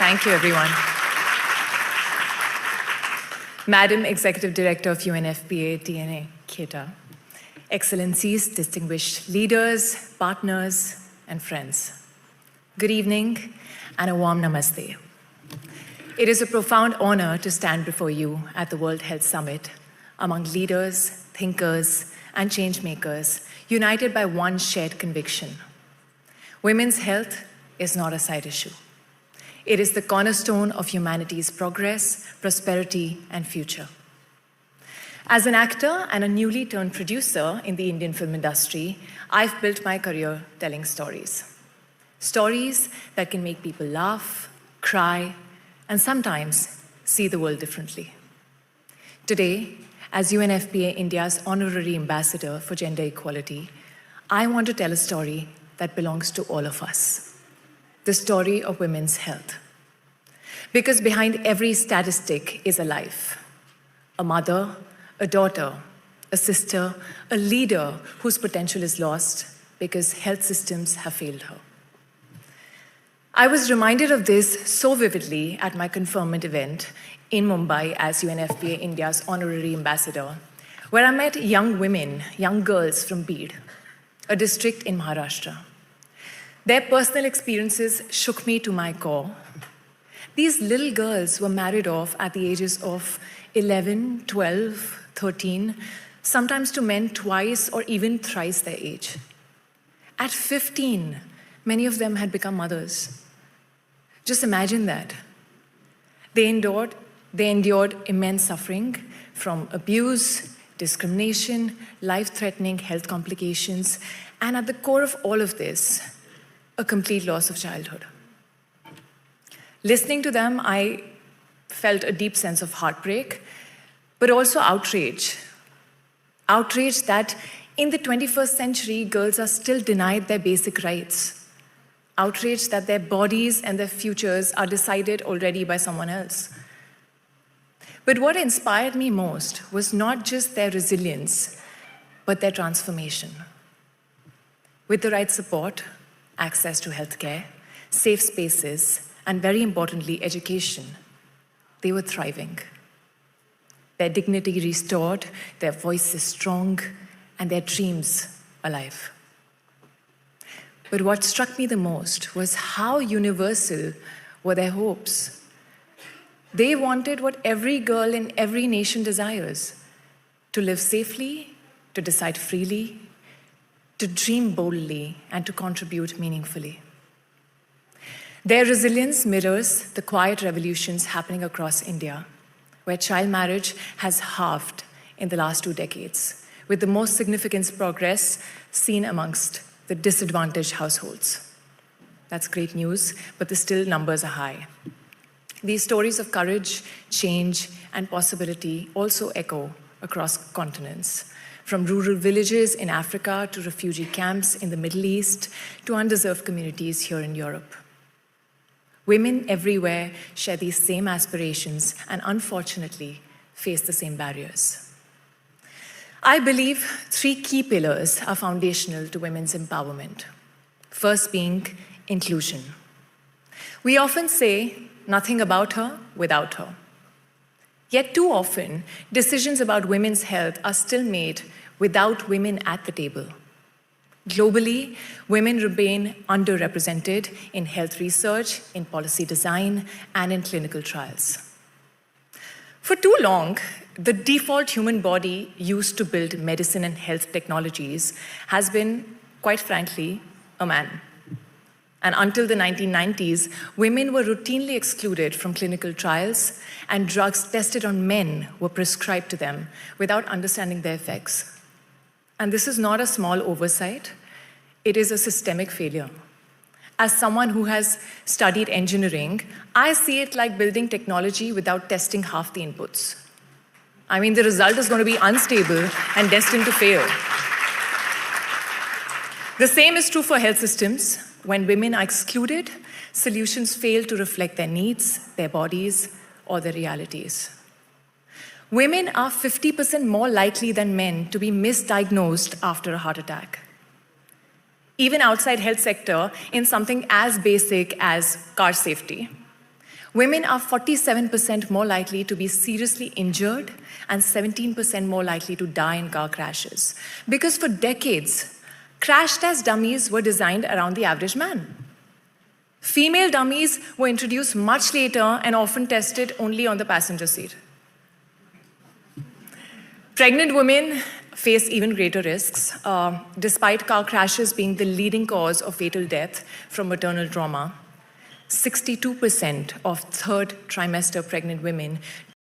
Thank you, everyone. Madam Executive Director of UNFPA DNA, Kheta, Excellencies, distinguished leaders, partners, and friends. Good evening and a warm namaste. It is a profound honor to stand before you at the World Health Summit among leaders, thinkers, and change makers united by one shared conviction. Women's health is not a side issue. It is the cornerstone of humanity's progress, prosperity, and future. As an actor and a newly turned producer in the Indian film industry, I've built my career telling stories. Stories that can make people laugh, cry, and sometimes see the world differently. Today, as UNFPA India's honorary ambassador for gender equality, I want to tell a story that belongs to all of us. The story of women's health. Because behind every statistic is a life. A mother, a daughter, a sister, a leader whose potential is lost because health systems have failed her. I was reminded of this so vividly at my conferment event in Mumbai as UNFPA India's honorary ambassador, where I met young women, young girls from Beed, a district in Maharashtra. Their personal experiences shook me to my core. These little girls were married off at the ages of 11, 12, 13, sometimes to men twice or even thrice their age. At 15, many of them had become mothers. Just imagine that. They endured immense suffering from abuse, discrimination, life-threatening health complications, and at the core of all of this, a complete loss of childhood. Listening to them, I felt a deep sense of heartbreak, but also outrage. Outrage that in the 21st century, girls are still denied their basic rights. Outrage that their bodies and their futures are decided already by someone else. But what inspired me most was not just their resilience, but their transformation. With the right support, access to healthcare, safe spaces, and very importantly, education, they were thriving. Their dignity restored, their voices strong, and their dreams alive. But what struck me the most was how universal were their hopes. They wanted what every girl in every nation desires: to live safely, to decide freely, to dream boldly, and to contribute meaningfully. Their resilience mirrors the quiet revolutions happening across India, where child marriage has halved in the last 2 decades, with the most significant progress seen amongst the disadvantaged households. That's great news, but the still numbers are high. These stories of courage, change, and possibility also echo across continents, from rural villages in Africa to refugee camps in the Middle East to underserved communities here in Europe. Women everywhere share these same aspirations and unfortunately face the same barriers. I believe 3 key pillars are foundational to women's empowerment. First being inclusion. We often say nothing about her without her. Yet too often, decisions about women's health are still made without women at the table. Globally, women remain underrepresented in health research, in policy design, and in clinical trials. For too long, the default human body used to build medicine and health technologies has been, quite frankly, a man. And until the 1990s, women were routinely excluded from clinical trials, and drugs tested on men were prescribed to them without understanding their effects. And this is not a small oversight, it is a systemic failure. As someone who has studied engineering, I see it like building technology without testing half the inputs. I mean, the result is going to be unstable and destined to fail. The same is true for health systems. When women are excluded, solutions fail to reflect their needs, their bodies, or their realities. Women are 50% more likely than men to be misdiagnosed after a heart attack. Even outside health sector, in something as basic as car safety. Women are 47% more likely to be seriously injured and 17% more likely to die in car crashes. Because for decades, crash test dummies were designed around the average man. Female dummies were introduced much later and often tested only on the passenger seat. Pregnant women face even greater risks, despite car crashes being the leading cause of fatal death from maternal trauma. 62% of third trimester pregnant women